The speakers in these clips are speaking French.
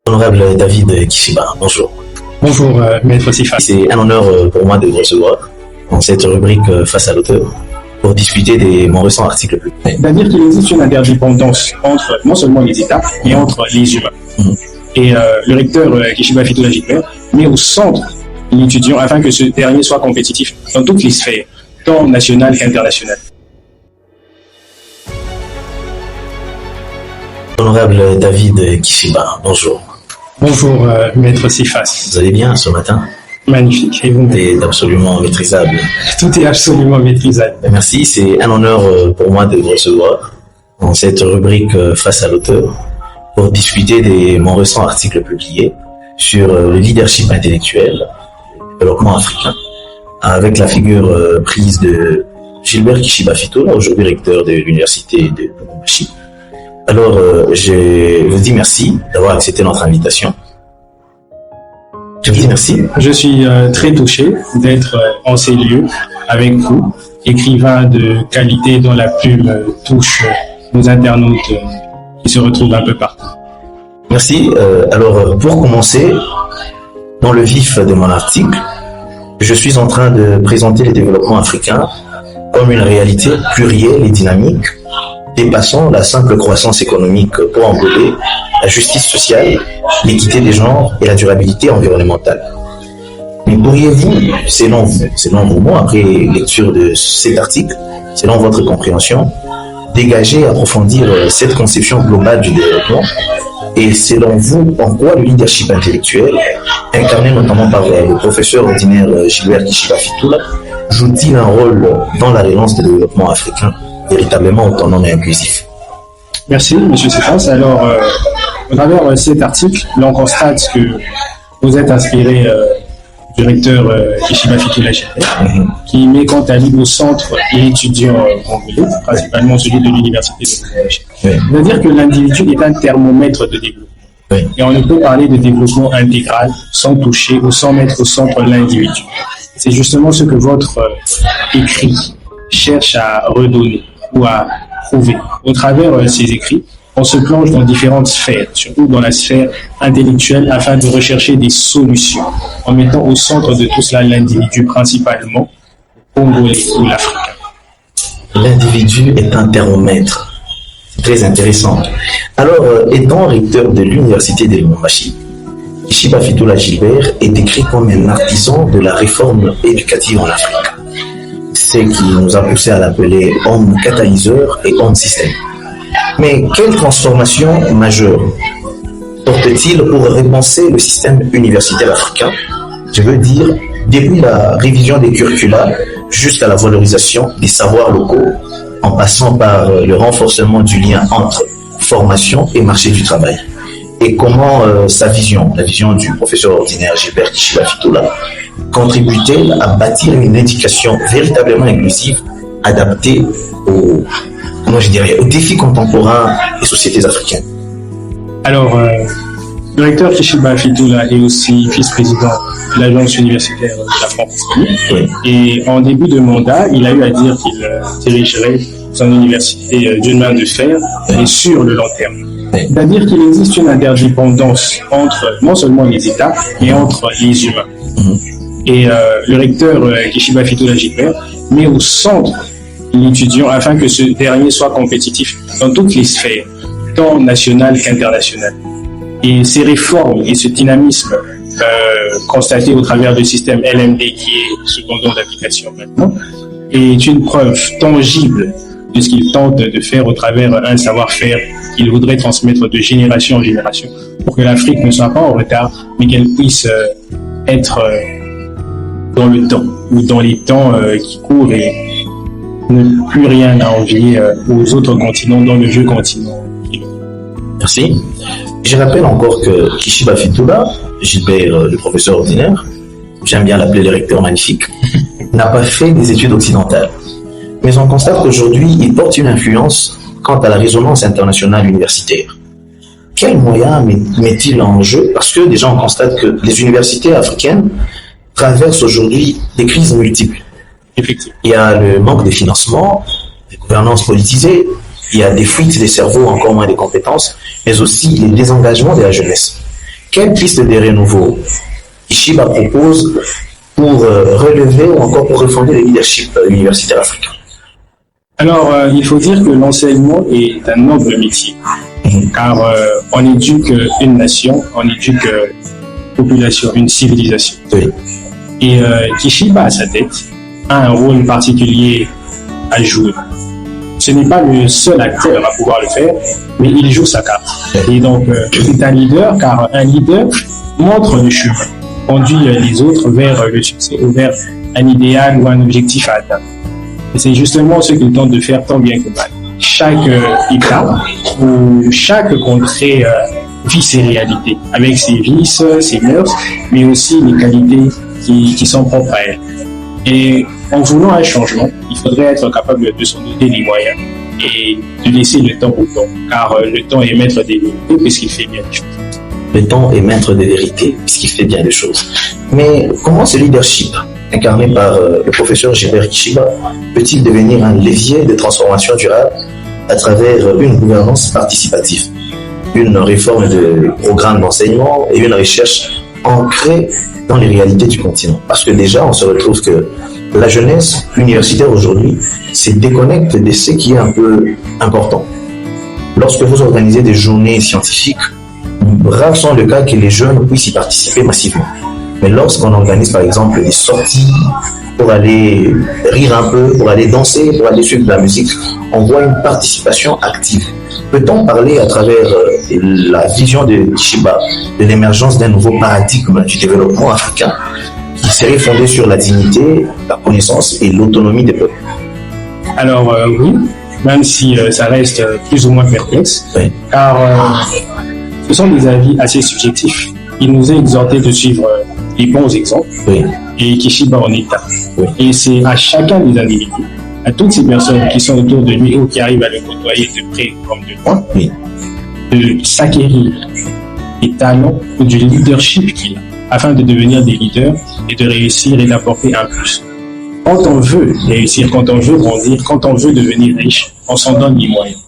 Honorable David Kishiba, bonjour. Bonjour, Maître Sifa. C'est un honneur pour moi de vous recevoir dans cette rubrique Face à l'auteur pour discuter des mon récent article. C'est-à-dire qu'il existe une interdépendance entre non seulement les États, mais entre les humains. Et le recteur Kishiba Fitoula Gilbert met au centre l'étudiant afin que ce dernier soit compétitif dans toutes les sphères, tant nationales qu'internationales. Honorable David Kishiba, bonjour. Bonjour, Maître Sifas. Vous allez bien ce matin? Magnifique. Et vous? C'est absolument maîtrisable. Tout est absolument maîtrisable. Merci, c'est un honneur pour moi de vous recevoir dans cette rubrique Face à l'auteur pour discuter des mon récent article publié sur le leadership intellectuel, le développement africain, avec la figure prise de Gilbert Kishiba Fitoula, aujourd'hui recteur de l'université de Lubumbashi. Alors, je vous dis merci d'avoir accepté notre invitation. Je vous dis merci. Je suis très touché d'être en ces lieux avec vous, écrivain de qualité dont la plume touche nos internautes qui se retrouvent un peu partout. Merci. Alors, pour commencer, dans le vif de mon article, je suis en train de présenter le développement africain comme une réalité plurielle et dynamique, dépassant la simple croissance économique pour englober la justice sociale, l'équité des genres et la durabilité environnementale. Mais pourriez-vous, selon vos mots, après lecture de cet article, selon votre compréhension, dégager et approfondir cette conception globale du développement et selon vous, en quoi le leadership intellectuel, incarné notamment par le professeur ordinaire Gilbert Kishiba Fitoula, joue-t-il un rôle dans la relance du développement africain véritablement autonome et inclusif? Merci, M. Sifas. Alors, au travers cet article, l'on constate que vous êtes inspiré du recteur Kishiba Fitoula Gilbert, qui met quant à lui au centre l'étudiant congolais, principalement celui de l'université de Lubumbashi. C'est-à-dire que l'individu est un thermomètre de développement. Et on ne peut parler de développement intégral sans toucher ou sans mettre au centre l'individu. C'est justement ce que votre écrit cherche à redonner ou à prouver. Au travers de ces écrits, on se plonge dans différentes sphères, surtout dans la sphère intellectuelle, afin de rechercher des solutions, en mettant au centre de tout cela l'individu, principalement le Congolais ou l'Africain. L'individu est un thermomètre. C'est très intéressant. Alors, étant recteur de l'université de Lubumbashi, Kishiba Fitoula Gilbert est décrit comme un artisan de la réforme éducative en Afrique. C'est qui nous a poussé à l'appeler homme catalyseur et homme système. Mais quelle transformation majeure porte-t-il pour repenser le système universitaire africain? Je veux dire, depuis la révision des curricula jusqu'à la valorisation des savoirs locaux, en passant par le renforcement du lien entre formation et marché du travail. Et comment sa vision, la vision du professeur ordinaire Gilbert Kishiba Fitoula, contribue-t-elle à bâtir une éducation véritablement inclusive, adaptée aux défis contemporains des sociétés africaines? Alors, le recteur Kishiba Fitoula est aussi vice-président de l'agence universitaire de la francophonie. Et en début de mandat, il a eu à dire qu'il dirigerait son université d'une main de fer et sur le long terme. C'est-à-dire qu'il existe une interdépendance entre non seulement les États, mais entre les humains. Et le recteur Kishiba Fitoula Gilbert met au centre l'étudiant afin que ce dernier soit compétitif dans toutes les sphères, tant nationales qu'internationales. Et ces réformes et ce dynamisme constaté au travers du système LMD qui est second d'application maintenant est une preuve tangible de ce qu'il tente de faire au travers un savoir-faire qu'il voudrait transmettre de génération en génération pour que l'Afrique ne soit pas en retard, mais qu'elle puisse être dans le temps, ou dans les temps qui courent et ne plus rien à envier aux autres continents, dans le vieux continent. Merci. Je rappelle encore que Kishiba Fitoula, Gilbert, le professeur ordinaire, j'aime bien l'appeler le recteur magnifique, n'a pas fait des études occidentales. Mais on constate qu'aujourd'hui, il porte une influence quant à la résonance internationale universitaire. Quels moyens met-il en jeu? Parce que déjà, on constate que les universités africaines traversent aujourd'hui des crises multiples. Effectivement. Il y a le manque de financement, de gouvernance politisée, il y a des fuites des cerveaux, encore moins des compétences, mais aussi les désengagements de la jeunesse. Quelle piste de renouveau Ishiba propose pour relever ou encore pour refonder le leadership universitaire africain? Alors, il faut dire que l'enseignement est un noble métier, car on éduque une nation, on éduque une population, une civilisation. Oui. Et Kishiba, à sa tête, a un rôle particulier à jouer. Ce n'est pas le seul acteur à pouvoir le faire, mais il joue sa carte. Et donc, c'est un leader, car un leader montre le chemin, conduit les autres vers le succès ou vers un idéal ou un objectif à atteindre. Et c'est justement ce qu'il tente de faire tant bien que mal. Chaque État ou chaque contrée vit ses réalités, avec ses vices, ses mœurs, mais aussi les qualités qui sont propres à elle. Et en voulant un changement, il faudrait être capable de s'en donner les moyens et de laisser le temps au temps, car le temps est maître des vérités puisqu'il fait bien les choses. Le temps est maître des vérités puisqu'il fait bien les choses. Mais comment ce leadership, incarné par le professeur Gilbert Kishiba, peut-il devenir un levier de transformation durable à travers une gouvernance participative, une réforme de programmes d'enseignement et une recherche ancrée dans les réalités du continent? Parce que déjà, on se retrouve que la jeunesse universitaire aujourd'hui se déconnecte de ce qui est un peu important. Lorsque vous organisez des journées scientifiques, rares sont les cas que les jeunes puissent y participer massivement. Mais lorsqu'on organise par exemple des sorties pour aller rire un peu, pour aller danser, pour aller suivre de la musique, on voit une participation active. Peut-on parler à travers la vision de Kishiba de l'émergence d'un nouveau paradigme du développement africain qui serait fondé sur la dignité, la connaissance et l'autonomie des peuples? Alors oui, même si ça reste plus ou moins perplexe, oui. Car ce sont des avis assez subjectifs. Il nous est exhorté de suivre les bons exemples, oui. Et Kishiba en est un. Oui. Et c'est à chacun des individus, à toutes ces personnes qui sont autour de lui ou qui arrivent à le côtoyer de près comme de loin, oui. De s'acquérir des talents ou du leadership qu'il a, afin de devenir des leaders et de réussir et d'apporter un plus. Quand on veut réussir, quand on veut grandir, quand on veut devenir riche, on s'en donne les moyens.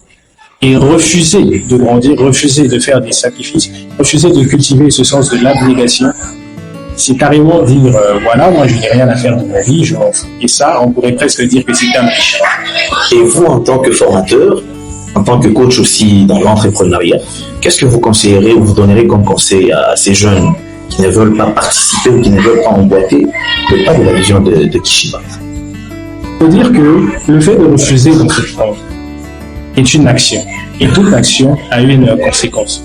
Et refuser de grandir, refuser de faire des sacrifices, refuser de cultiver ce sens de l'abnégation, c'est carrément dire, voilà, moi je n'ai rien à faire de ma vie, je m'en fous. Et ça, on pourrait presque dire que c'est un péché. Et vous, en tant que formateur, en tant que coach aussi dans l'entrepreneuriat, qu'est-ce que vous conseillerez ou vous donnerez comme conseil à ces jeunes qui ne veulent pas participer ou qui ne veulent pas emboîter le pas de la vision de Kishiba? Il faut dire que le fait de refuser d'entreprendre est une action. Et toute action a une conséquence,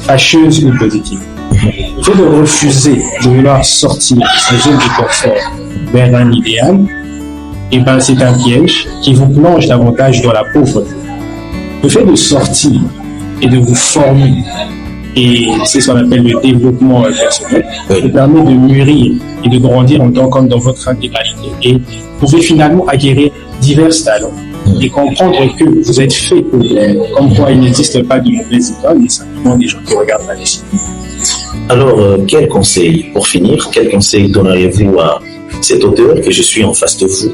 fâcheuse ou positive. Le fait de refuser de vouloir sortir de sa zone de confort vers un idéal, et ben c'est un piège qui vous plonge davantage dans la pauvreté. Le fait de sortir et de vous former, et c'est ce qu'on appelle le développement personnel, vous permet de mûrir et de grandir en tant qu'homme dans votre intégralité. Et vous pouvez finalement acquérir divers talents et comprendre que vous êtes fait pour comme quoi il n'existe pas de mauvaises écoles, mais simplement des gens qui regardent la destinée. Alors, quel conseil, pour finir, quel conseil donneriez-vous à cet auteur que je suis en face de vous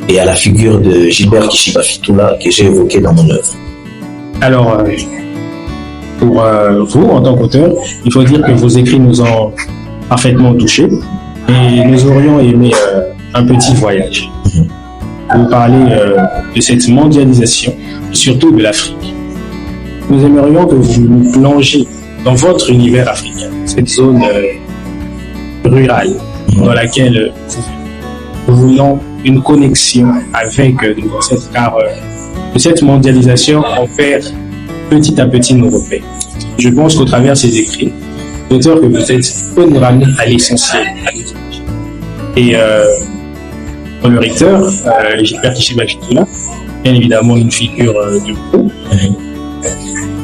et à la figure de Gilbert Kishiba Fitoula que j'ai évoqué dans mon œuvre? Alors, pour vous, en tant qu'auteur, il faut dire que vos écrits nous ont parfaitement touchés et nous aurions aimé un petit voyage. Vous parlez de cette mondialisation, et surtout de l'Afrique. Nous aimerions que vous nous plongiez dans votre univers africain, cette zone rurale dans laquelle nous voulons une connexion avec nos ancêtres, car de cette mondialisation, on perd petit à petit nos repères. Je pense qu'au travers de ces écrits, l'auteur que vous êtes peut nous ramener à l'essentiel, à nos origines. Et pour le recteur, Gilbert Kishiba Fitoula, bien évidemment une figure de pro.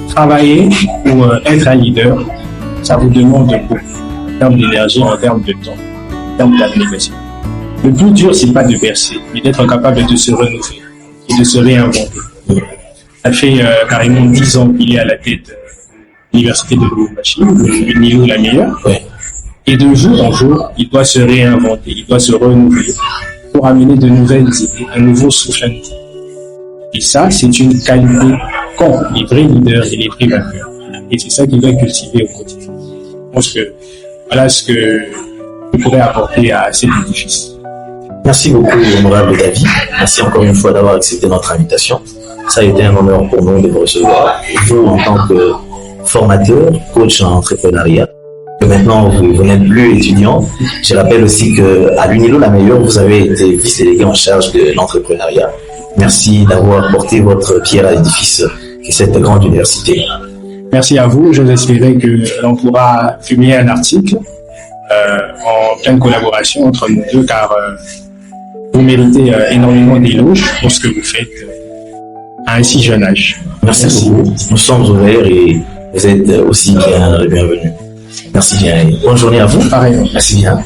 Travailler ou être un leader, ça vous demande beaucoup en termes d'énergie, en termes de temps, en termes d'abnégation. Le plus dur, c'est pas de percer, mais d'être capable de se renouveler et de se réinventer. Ça fait carrément 10 ans qu'il est à la tête de l'université de Lubumbashi, le niveau la meilleure. Et de jour en jour, il doit se réinventer, il doit se renouveler pour amener de nouvelles idées, un nouveau souffle. Et ça, c'est une qualité qu'ont les vrais leaders et les vrais vainqueurs. Et c'est ça qu'il doit cultiver au quotidien. pense que voilà ce que je pourrais apporter à cet édifice. Merci beaucoup, honorable David. Merci encore une fois d'avoir accepté notre invitation. Ça a été un honneur pour nous de vous recevoir. Vous, en tant que formateur, coach en entrepreneuriat, que maintenant vous n'êtes plus étudiant. Je rappelle aussi qu'à l'UNILO La Meilleure, vous avez été vice-délégué en charge de l'entrepreneuriat. Merci d'avoir porté votre pierre à l'édifice de cette grande université. Merci à vous. J'ose espérer que l'on pourra publier un article en pleine collaboration entre nous deux, car vous méritez énormément d'éloges pour ce que vous faites à un si jeune âge. Merci beaucoup. Nous sommes ouverts et vous êtes aussi bienvenus. Merci bien et bonne journée à vous. Pareil. Merci bien.